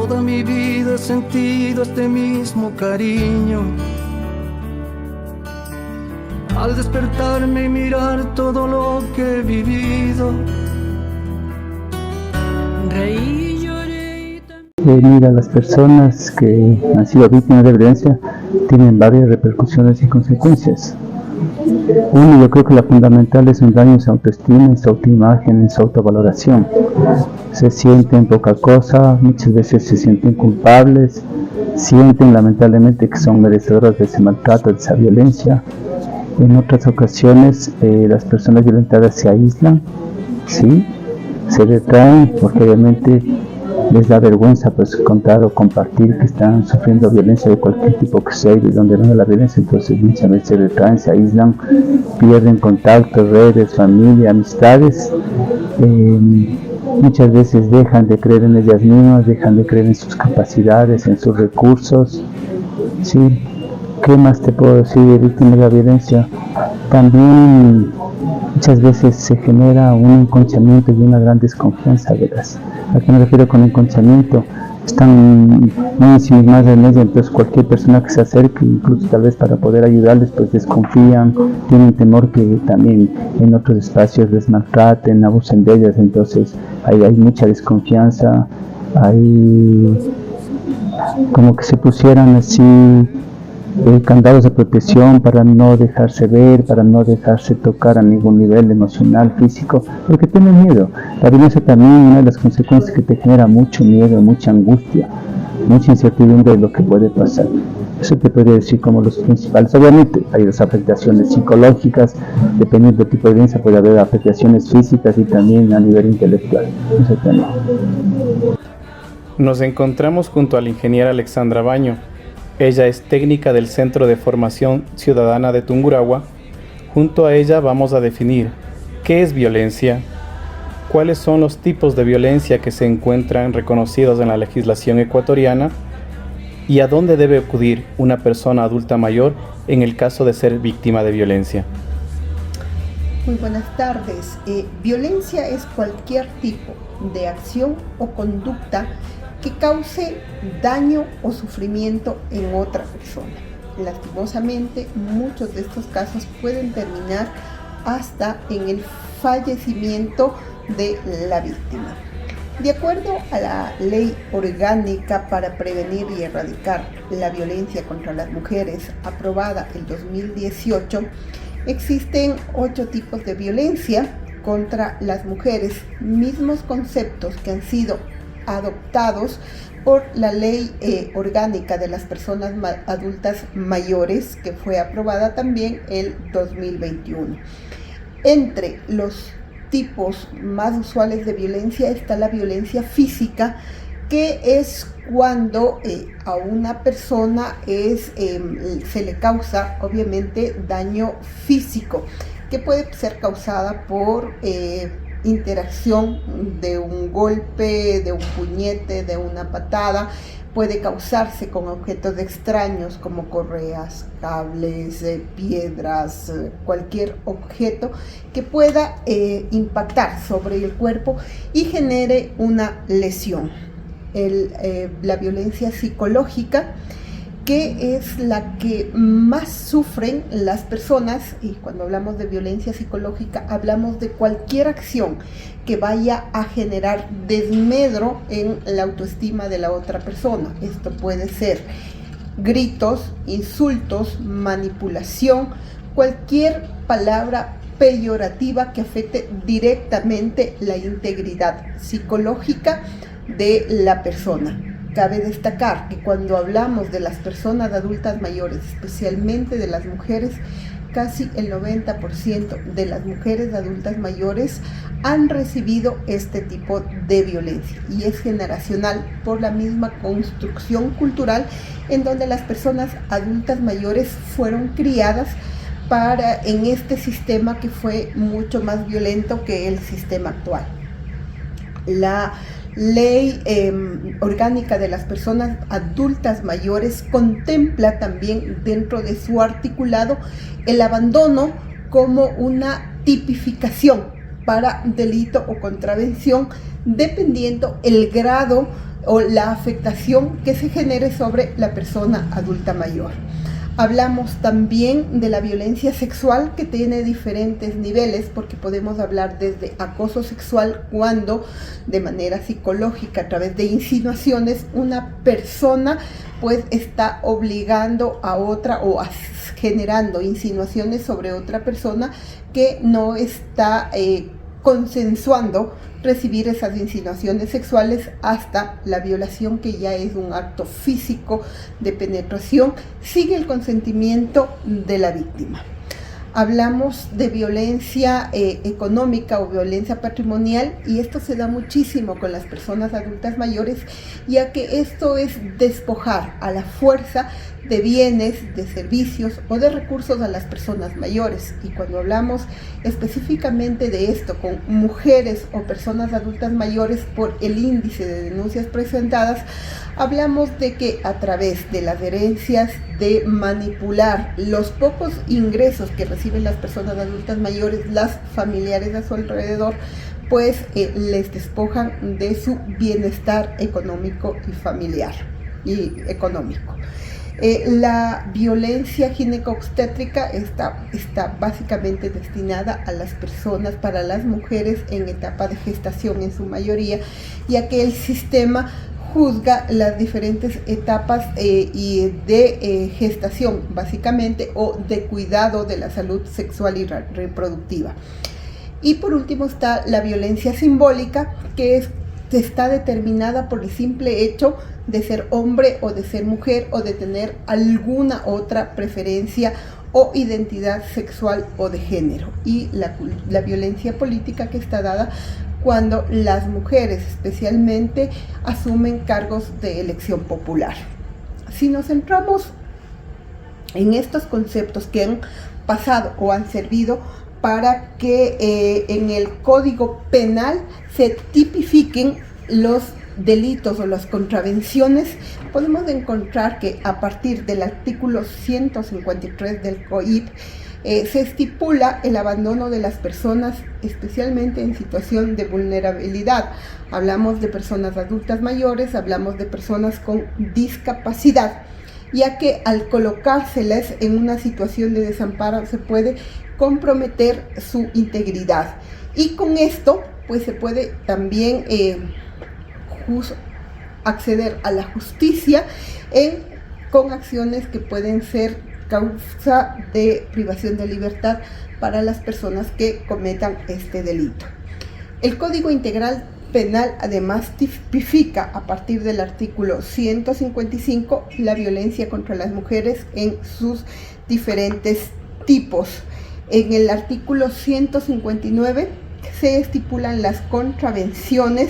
Toda mi vida he sentido este mismo cariño. Al despertarme y mirar todo lo que he vivido, reí y lloré. Mira, las personas que han sido víctimas de violencia tienen varias repercusiones y consecuencias. Uno, yo creo que la fundamental es un daño en su autoestima, en su autoimagen, en su autovaloración. Se sienten poca cosa, muchas veces se sienten culpables, sienten lamentablemente que son merecedoras de ese maltrato, de esa violencia. En otras ocasiones las personas violentadas se aíslan, ¿sí? Se retraen porque obviamente les da vergüenza pues contar o compartir que están sufriendo violencia de cualquier tipo que sea y de donde venga la violencia. Entonces muchas veces se retraen, se aíslan, pierden contactos, redes, familia, amistades. Muchas veces dejan de creer en ellas mismas, dejan de creer en sus capacidades, en sus recursos, ¿sí? ¿Qué más te puedo decir de víctimas de la violencia? También muchas veces se genera un enconchamiento y una gran desconfianza de las. ¿A qué me refiero con enconchamiento? Están muy ensimismadas en ella, entonces cualquier persona que se acerque, incluso tal vez para poder ayudarles, pues desconfían, tienen temor que también en otros espacios les maltraten, abusen de ellas, entonces ahí hay mucha desconfianza, hay como que se pusieran así candados de protección para no dejarse ver, para no dejarse tocar a ningún nivel emocional, físico, porque tienen miedo. La violencia también, una de las consecuencias que te genera mucho miedo, mucha angustia, mucha incertidumbre de lo que puede pasar. Eso te podría decir como los principales. Obviamente hay las afectaciones psicológicas, dependiendo del tipo de violencia puede haber afectaciones físicas y también a nivel intelectual. Ese tema. Nos encontramos junto a la ingeniera Alexandra Baño. Ella es técnica del Centro de Formación Ciudadana de Tungurahua. Junto a ella vamos a definir qué es violencia, cuáles son los tipos de violencia que se encuentran reconocidos en la legislación ecuatoriana y a dónde debe acudir una persona adulta mayor en el caso de ser víctima de violencia. Muy buenas tardes. Violencia es cualquier tipo de acción o conducta que cause daño o sufrimiento en otra persona. Lastimosamente, muchos de estos casos pueden terminar hasta en el fallecimiento de la víctima. De acuerdo a la Ley Orgánica para Prevenir y Erradicar la Violencia contra las Mujeres, aprobada en 2018, existen 8 tipos de violencia contra las mujeres, mismos conceptos que han sido adoptados por la Ley Orgánica de las Personas Adultas Mayores, que fue aprobada también el 2021. Entre los tipos más usuales de violencia está la violencia física, que es cuando a una persona se le causa obviamente daño físico, que puede ser causada por interacción de un golpe, de un puñete, de una patada. Puede causarse con objetos extraños como correas, cables, piedras, cualquier objeto que pueda impactar sobre el cuerpo y genere una lesión. La violencia psicológica, que es la que más sufren las personas, y cuando hablamos de violencia psicológica hablamos de cualquier acción que vaya a generar desmedro en la autoestima de la otra persona. Esto puede ser gritos, insultos, manipulación, cualquier palabra peyorativa que afecte directamente la integridad psicológica de la persona. Cabe destacar que cuando hablamos de las personas adultas mayores, especialmente de las mujeres, casi el 90% de las mujeres adultas mayores han recibido este tipo de violencia, y es generacional por la misma construcción cultural en donde las personas adultas mayores fueron criadas en este sistema que fue mucho más violento que el sistema actual. La Ley Orgánica de las Personas Adultas Mayores contempla también dentro de su articulado el abandono como una tipificación para delito o contravención, dependiendo el grado o la afectación que se genere sobre la persona adulta mayor. Hablamos también de la violencia sexual, que tiene diferentes niveles, porque podemos hablar desde acoso sexual, cuando de manera psicológica, a través de insinuaciones, una persona pues está obligando a otra o generando insinuaciones sobre otra persona que no está consensuando recibir esas insinuaciones sexuales, hasta la violación, que ya es un acto físico de penetración, sigue el consentimiento de la víctima. Hablamos de violencia económica o violencia patrimonial, y esto se da muchísimo con las personas adultas mayores, ya que esto es despojar a la fuerza de bienes, de servicios o de recursos a las personas mayores. Y cuando hablamos específicamente de esto con mujeres o personas adultas mayores, por el índice de denuncias presentadas, hablamos de que a través de las herencias, de manipular los pocos ingresos que reciben las personas adultas mayores, las familiares a su alrededor, pues les despojan de su bienestar económico y familiar y económico. La violencia gineco-obstétrica está básicamente destinada a las personas, para las mujeres en etapa de gestación en su mayoría, ya que el sistema juzga las diferentes etapas de gestación, básicamente, o de cuidado de la salud sexual y reproductiva. Y por último está la violencia simbólica, que está determinada por el simple hecho de ser hombre o de ser mujer, o de tener alguna otra preferencia o identidad sexual o de género. Y la violencia política, que está dada cuando las mujeres especialmente asumen cargos de elección popular. Si nos centramos en estos conceptos que han pasado o han servido para que en el Código Penal se tipifiquen los delitos o las contravenciones, podemos encontrar que a partir del artículo 153 del COIP se estipula el abandono de las personas, especialmente en situación de vulnerabilidad. Hablamos de personas adultas mayores, hablamos de personas con discapacidad, ya que al colocárselas en una situación de desamparo se puede comprometer su integridad. Y con esto pues se puede también acceder a la justicia con acciones que pueden ser causa de privación de libertad para las personas que cometan este delito. El Código Integral Penal además tipifica a partir del artículo 155 la violencia contra las mujeres en sus diferentes tipos. En el artículo 159 se estipulan las contravenciones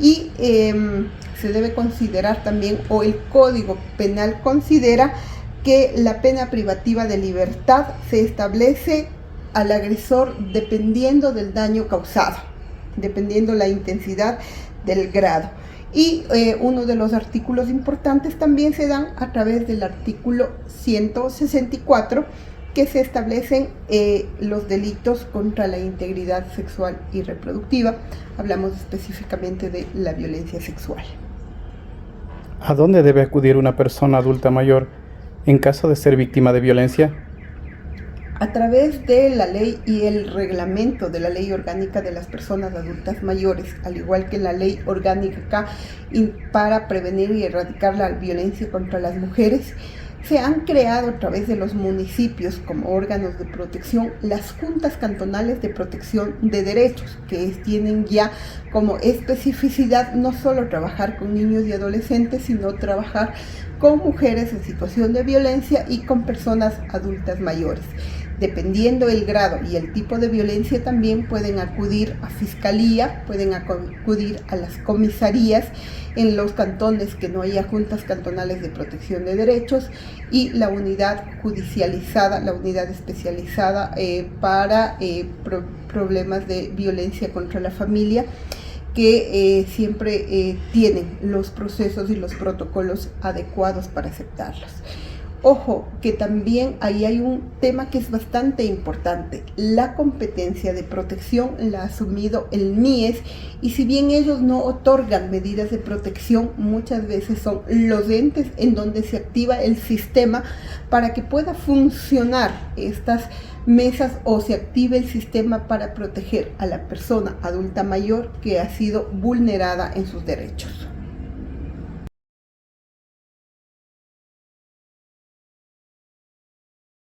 y se debe considerar también, o el Código Penal considera, que la pena privativa de libertad se establece al agresor dependiendo del daño causado, dependiendo la intensidad del grado. Y uno de los artículos importantes también se dan a través del artículo 164, que se establecen los delitos contra la integridad sexual y reproductiva. Hablamos específicamente de la violencia sexual. ¿A dónde debe acudir una persona adulta mayor en caso de ser víctima de violencia? A través de la ley y el reglamento de la Ley Orgánica de las Personas Adultas Mayores, al igual que la Ley Orgánica para prevenir y erradicar la violencia contra las mujeres, se han creado a través de los municipios como órganos de protección las juntas cantonales de protección de derechos, que tienen ya como especificidad no solo trabajar con niños y adolescentes, sino trabajar con mujeres en situación de violencia y con personas adultas mayores. Dependiendo el grado y el tipo de violencia, también pueden acudir a fiscalía, pueden acudir a las comisarías en los cantones que no haya juntas cantonales de protección de derechos, y la unidad judicializada, la unidad especializada para problemas de violencia contra la familia, que siempre tienen los procesos y los protocolos adecuados para aceptarlos. Ojo, que también ahí hay un tema que es bastante importante. La competencia de protección la ha asumido el MIES, y si bien ellos no otorgan medidas de protección, muchas veces son los entes en donde se activa el sistema para que pueda funcionar estas mesas, o se active el sistema para proteger a la persona adulta mayor que ha sido vulnerada en sus derechos.